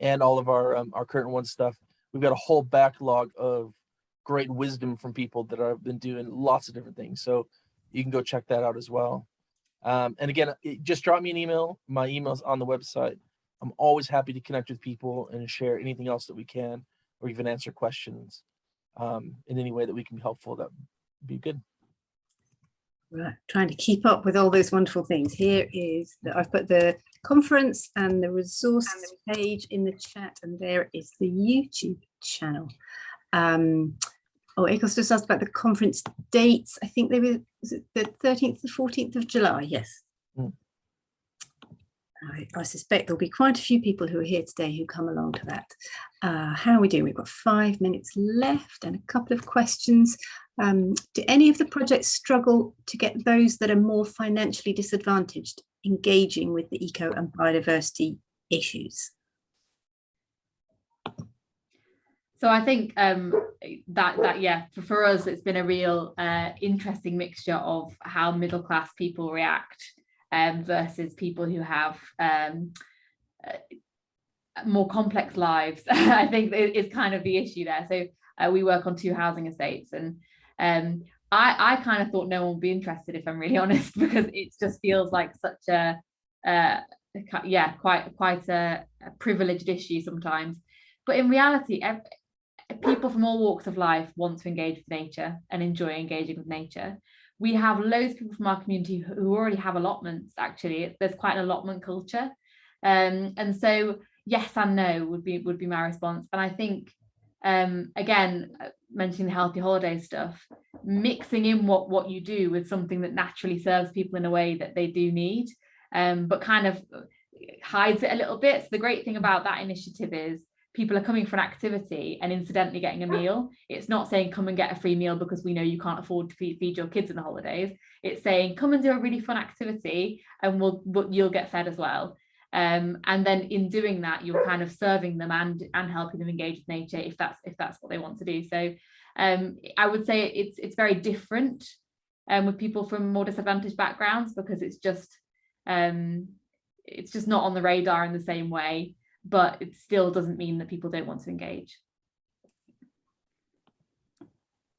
and all of our current one stuff, we've got a whole backlog of great wisdom from people that have been doing lots of different things. So you can go check that out as well. And again, just drop me an email. My email's on the website. I'm always happy to connect with people and share anything else that we can, or even answer questions in any way that we can be helpful. That would be good. Right, trying to keep up with all those wonderful things. Here is I've put the conference and the resource page in the chat, and there is the YouTube channel. Eagles just asked about the conference dates. I think they were, was it the 13th to 14th of July? Yes. I suspect there'll be quite a few people who are here today who come along to that. How are we doing? We've got 5 minutes left and a couple of questions. Do any of the projects struggle to get those that are more financially disadvantaged engaging with the eco and biodiversity issues? So I think that yeah, for us, it's been a real interesting mixture of how middle class people react versus people who have more complex lives. I think is kind of the issue there. So we work on 2 housing estates, and I kind of thought no one would be interested, if I'm really honest, because it just feels like such a quite a privileged issue sometimes. But in reality, people from all walks of life want to engage with nature and enjoy engaging with nature. We have loads of people from our community who already have allotments. Actually, there's quite an allotment culture, and so yes and no would be my response. And I think again, mentioning the healthy holiday stuff, mixing in what you do with something that naturally serves people in a way that they do need, but kind of hides it a little bit. So the great thing about that initiative is people are coming for an activity and incidentally getting a meal. It's not saying come and get a free meal because we know you can't afford to feed your kids in the holidays. It's saying come and do a really fun activity and you'll get fed as well. And then in doing that, you're kind of serving them and helping them engage with nature if that's what they want to do. So I would say it's very different with people from more disadvantaged backgrounds, because it's just not on the radar in the same way. But it still doesn't mean that people don't want to engage.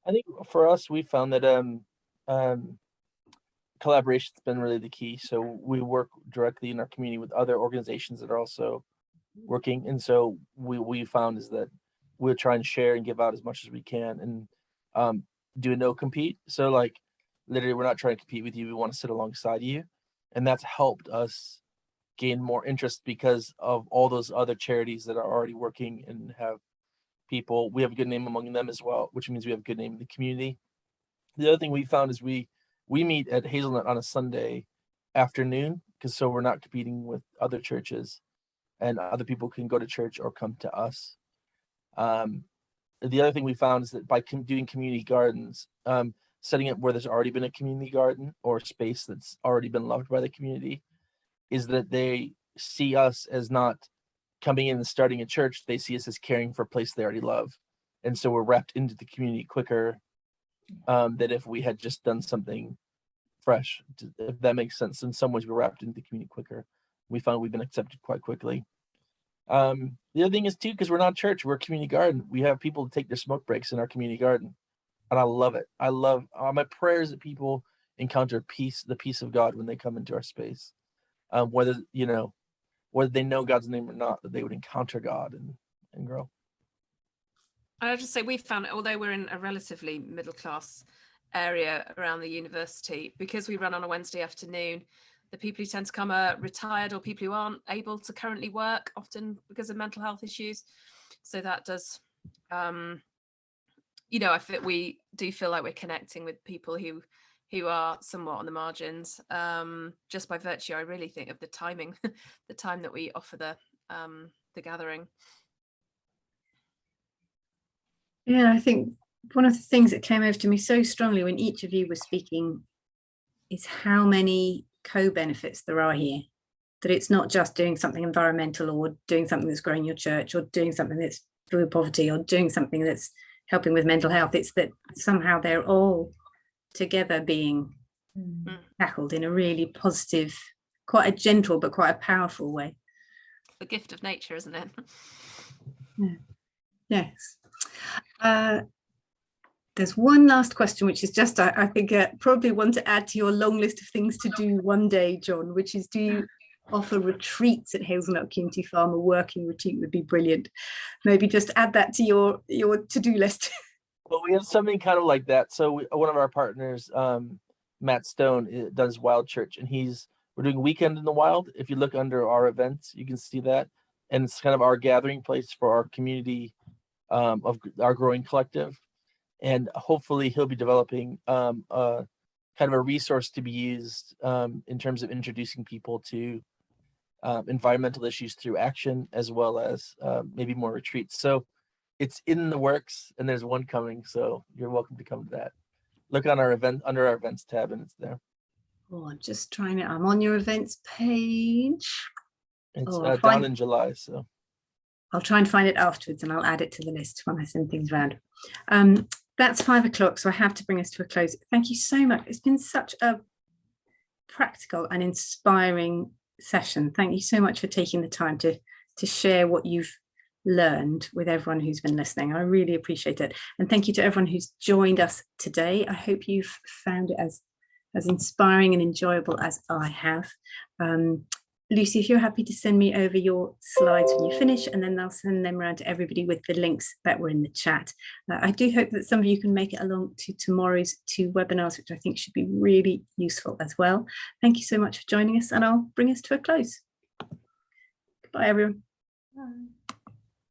I think for us, we found that collaboration has been really the key. So we work directly in our community with other organizations that are also working. And so we found is that we'll try and share and give out as much as we can and do a no compete. So like literally we're not trying to compete with you. We want to sit alongside you. And that's helped us gain more interest because of all those other charities that are already working and have people. We have a good name among them as well, which means we have a good name in the community. The other thing we found is we meet at Hazelnut on a Sunday afternoon, because so we're not competing with other churches and other people can go to church or come to us. The other thing we found is that by doing community gardens, setting up where there's already been a community garden or space that's already been loved by the community, is that they see us as not coming in and starting a church. They see us as caring for a place they already love. And so we're wrapped into the community quicker than if we had just done something fresh, if that makes sense. In some ways, we're wrapped into the community quicker. We found we've been accepted quite quickly. The other thing is too, because we're not church, we're a community garden. We have people take their smoke breaks in our community garden. And I love it. I love my prayers that people encounter the peace of God when they come into our space. Whether they know God's name or not, that they would encounter God and grow. I'll just say we found, although we're in a relatively middle class area around the university, because we run on a Wednesday afternoon, the people who tend to come are retired or people who aren't able to currently work, often because of mental health issues. So that does, we do feel like we're connecting with people who are somewhat on the margins, just by virtue, I really think, of the timing, the time that we offer the gathering. Yeah, I think one of the things that came over to me so strongly when each of you was speaking is how many co-benefits there are here. That it's not just doing something environmental or doing something that's growing your church or doing something that's food poverty or doing something that's helping with mental health. It's that somehow they're all together being tackled in a really positive, quite a gentle but quite a powerful way. The gift of nature, isn't it? Yeah. Yes. There's one last question, which is just, I think, probably one to add to your long list of things to do one day, John, which is, do you offer retreats at Hazelnut Community Farm? A working retreat would be brilliant. Maybe just add that to your to-do list. Well, we have something kind of like that. So one of our partners Matt Stone, does Wild Church, and we're doing Weekend in the Wild. If you look under our events, you can see that, and it's kind of our gathering place for our community of our growing collective. And hopefully he'll be developing kind of a resource to be used in terms of introducing people to environmental issues through action, as well as maybe more retreats. So it's in the works, and there's one coming, so you're welcome to come to that. Look on our event, under our events tab, and it's there. Oh, I'm just trying it. I'm on your events page. It's I'll down in July, so I'll try and find it afterwards, and I'll add it to the list when I send things around. That's 5 o'clock, so I have to bring us to a close. Thank you so much. It's been such a practical and inspiring session. Thank you so much for taking the time to share what you've learned with everyone who's been listening. I really appreciate it. And thank you to everyone who's joined us today. I hope you've found it as inspiring and enjoyable as I have. Lucy, if you're happy to send me over your slides when you finish, and then I'll send them around to everybody with the links that were in the chat. I do hope that some of you can make it along to tomorrow's 2 webinars, which I think should be really useful as well. Thank you so much for joining us, and I'll bring us to a close. Goodbye, everyone. Bye.